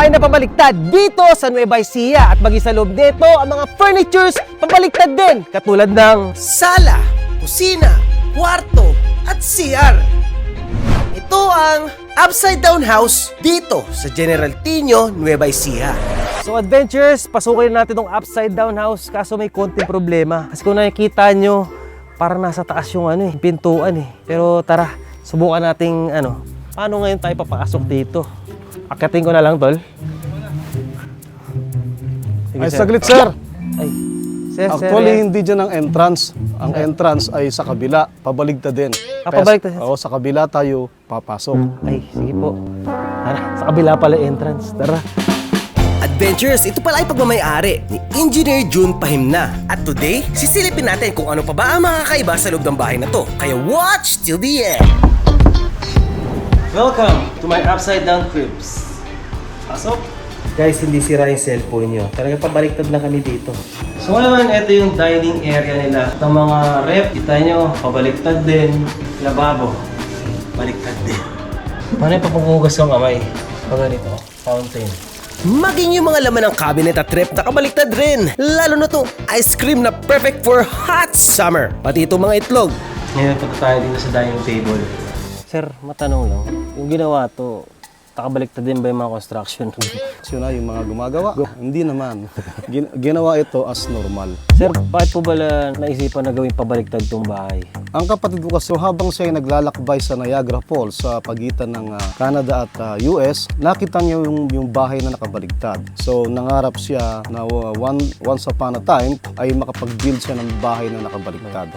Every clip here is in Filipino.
bahay na pabaliktad dito sa Nueva Ecija. At maging sa loob nito, ang mga furnitures pabaliktad din. Katulad ng sala, kusina, kwarto, at CR. Ito ang upside down house dito sa General Tino, Nueva Ecija. So adventures, pasukin natin itong upside down house kaso may konting problema. Kasi kung nakikita nyo, parang nasa taas yung pintuan eh. Pero tara, subukan nating paano ngayon tayo papasok dito? Akitin ko na lang, tol. Sige, Ay, sir. saglit, sir. Ay, sir, Actually, sir. hindi dyan ang entrance. Ang entrance ay sa kabila, pabaligtad din. Pabaligtad? Oo, sa kabila tayo papasok. Ay, sige po. Tara, sa kabila pala yung entrance. Tara. Adventures, ito pala ay pagmamayari ni Engineer June Pahimna. At today, sisilipin natin kung ano pa ba ang mga kakaiba sa loob ng bahay na to. Kaya watch till the end! Welcome to my upside down cribs. Pasok! Guys, hindi sira yung cellphone nyo. Talaga pabaliktad lang kami dito. So ngayon, ito yung dining area nila. Itong mga rep, kita nyo, pabaliktad din. Lababo, baliktad din. Paano yung papagugas ng kamay? Pag ganito, fountain. Maging yung mga laman ng cabinet at rep nakabaliktad rin. Lalo na itong ice cream na perfect for hot summer. Pati itong mga itlog. Ngayon, punta tayo dito sa dining table. Sir, matanong lang. Yung ginawa to, nakabaliktad din ba yung mga construction? Yun na, yung mga gumagawa. Hindi naman. Ginawa ito as normal. Sir, bakit po ba naisipan na gawing pabaliktad tong bahay? Ang kapatid ko kasi habang siya ay naglalakbay sa Niagara Falls sa pagitan ng Canada at US, nakita niya yung bahay na nakabaligtad. So nangarap siya na once upon a time ay makapag-build siya ng bahay na nakabaligtad.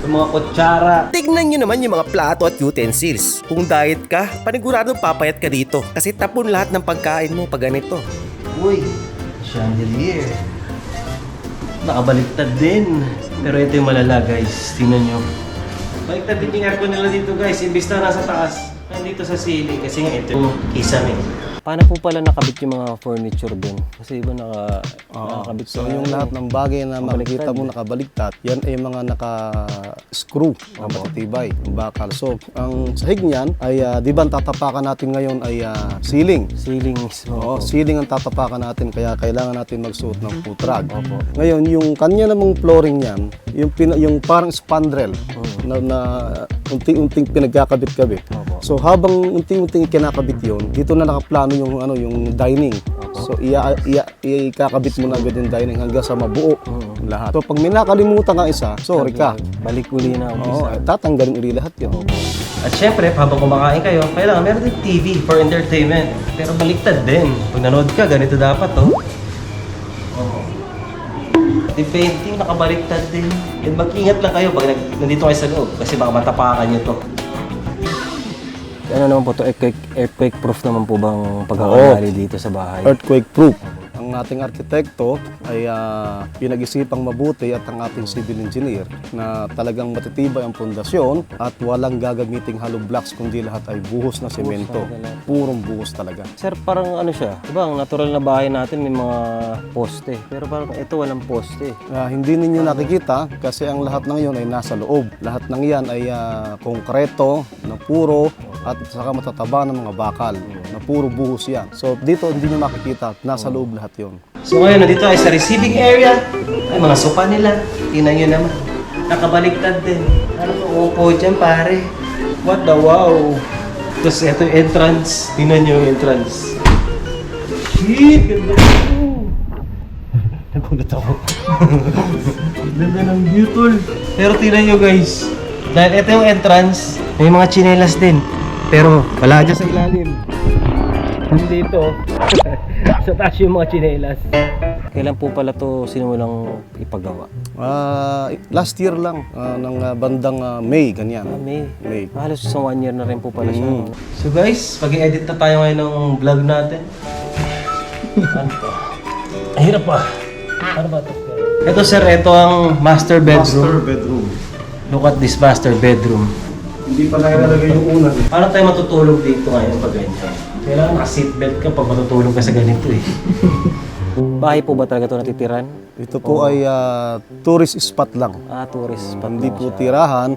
Yung mga kutsara. Tignan nyo naman yung mga plato at utensils. Kung diet ka, paniguradong papayat ka dito. Kasi tapon lahat ng pagkain mo pag ganito. Uy, chandelier. Nakabaliktad din. Pero ito yung malala guys. Tingnan nyo. Baliktad din yung aircon nila dito guys. Imbis na nasa taas. Nandito sa ceiling. Kasi nga ito yung kisame. Paano po pala nakabit yung mga furniture din? Kasi iba nakakabit So yung lahat ng bagay na makikita mo nakabaligtad, yan ay mga naka-screw na matitibay, yung bakal. So ang sahig niyan ay, di ba ang tatapakan natin ngayon ay ceiling? Ceiling mismo. Oo, ceiling ang tatapakan natin kaya kailangan natin magsuot ng footrag. Opo. Ngayon, yung kanya namang flooring niyan, yung parang spandrel na unting-unting pinagkakabit-kabit. Opo. So habang unting-unting kinakabit yon, dito na nakaplano yung dining. So ikakabit mo na agad yung dining hanggang sa mabuo lahat. So pag may nakalimutan kang isa, sorry ka. Balik uli na Oo, tatanggalin uli lahat yun. At syempre, habang kumakain kayo, kailangan meron din TV for entertainment. Pero baliktad din. Pag nanood ka, ganito dapat, oh. Yung painting, nakabaliktad din. And mag-ingat lang kayo pag nandito kayo sa loob kasi baka matapakan nyo to. Ano naman po to? Earthquake proof naman po bang pagkakali dito sa bahay? Earthquake proof. Ang ating arkitekto ay pinag-isipang mabuti at ang ating civil engineer na talagang matitibay ang pundasyon at walang gagamiting hollow blocks kundi lahat ay buhos na semento. Purong buhos talaga. Sir, parang ano siya? Diba, ang natural na bahay natin may mga poste. Pero parang ito walang poste. Hindi ninyo nakikita kasi ang lahat ng iyon ay nasa loob. Lahat ng yan ay konkreto na puro at saka matataba ng mga bakal na puro buhos yan. So dito hindi nyo makikita, nasa loob lahat yon. So ngayon, nandito ay sa receiving area. Ay, mga sopa nila. Tingnan nyo naman. Nakabaliktad din. Ano po, upo dyan, pare. What the wow. Tapos ito yung entrance. Tingnan nyo yung entrance. Shit! Ganda ito. Nagulat ako. Ganda ng view, tol. Pero tingnan nyo, guys. Dahil ito yung entrance, may mga tsinelas din. Pero wala dyan sa ilalim. Dito. Sa taas yung mga tsinelas. Kailan po pala to sinulang ipagawa? Last year lang, ng bandang May, ganyan. May. Halos sa 1 year na rin po pala siya. So guys, pag-edit na tayo ngayon ng vlog natin. Ano pa? Ang hirap pa. Ano ba ito? Ito sir, ito ang master bedroom. Master bedroom. Look at this master bedroom. Hindi pa nakalagay yung una. Paano tayo matutulog dito ngayon pag ganyan? Kailangan naka-seatbelt ka pag matutulog ka sa ganito eh. Bahay po ba talaga ito natitiran? Ito po ay tourist spot lang. Tourist spot Hindi lang po siya. tirahan.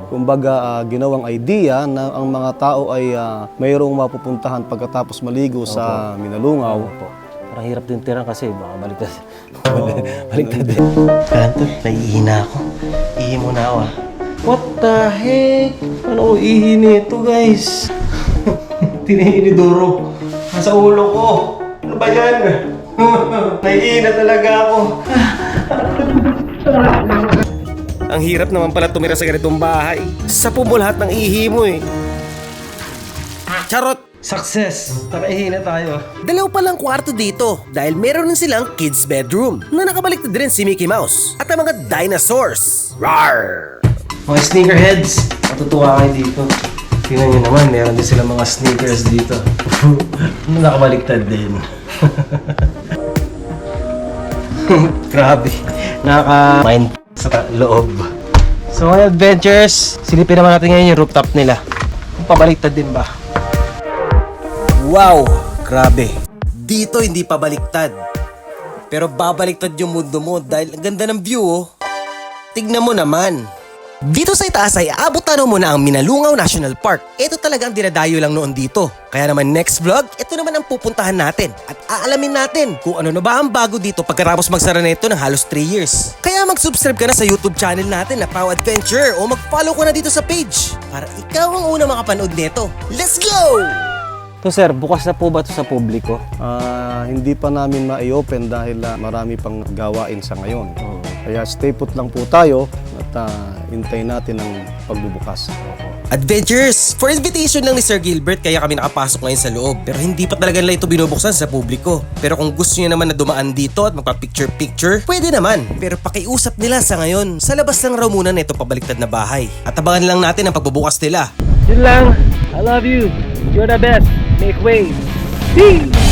kumbaga ginawang idea na ang mga tao ay mayroong mapupuntahan pagkatapos maligo sa Minalungaw. Opo. Parang hirap din tiran kasi baka baliktad. Baliktad din. Kanto, naiihina ako. Ihi muna ako ah. What the heck? Ano ihi nito guys? Tinihiniduro. Nasa ulo ko. Ano ba yan? Naiihina talaga ako. Ang hirap naman pala tumira sa ganitong bahay. Sapo mo lahat ng ihi mo eh. Charot! Success! Nakaihi na tayo. Dalaw palang kwarto dito dahil meron din silang kids bedroom na nakabaliktad din si Mickey Mouse at ang mga dinosaurs. Rawr! Mga sneakerheads, matutuwa kayo dito. Tingnan nyo naman, meron din silang mga sneakers dito. Nakabaliktad din. Grabe. Nakaka-mind sa loob. So mga adventures, silipin naman natin ngayon yung rooftop nila. Pabaliktad din ba? Wow! Grabe. Dito hindi pa baliktad. Pero babaliktad yung mundo mo dahil ang ganda ng view oh. Tignan mo naman. Dito sa itaas ay aabutan mo na ang Minalungaw National Park. Ito talaga ang dinadayo lang noon dito. Kaya naman next vlog, ito naman ang pupuntahan natin. At aalamin natin kung ano na ba ang bago dito pagkatapos magsara na ito ng halos 3 years. Kaya mag-subscribe ka na sa YouTube channel natin na Pau Adventure o mag-follow ka na dito sa page para ikaw ang unang makapanood nito. Let's go! So sir, bukas na po ba ito sa publiko? Hindi pa namin ma-open dahil marami pang gawain sa ngayon. Kaya stay put lang po tayo at hintayin natin ang pagbubukas. Adventures! For invitation lang ni Sir Gilbert kaya kami nakapasok ngayon sa loob. Pero hindi pa talaga nila ito binubuksan sa publiko. Pero kung gusto niyo naman na dumaan dito at magpa-picture-picture, pwede naman. Pero pakiusap nila sa ngayon, sa labas lang raw muna na ito pabaliktad na bahay. At abangan lang natin ang pagbubukas nila. Yun lang. I love you. You're the best. Make way. Peace!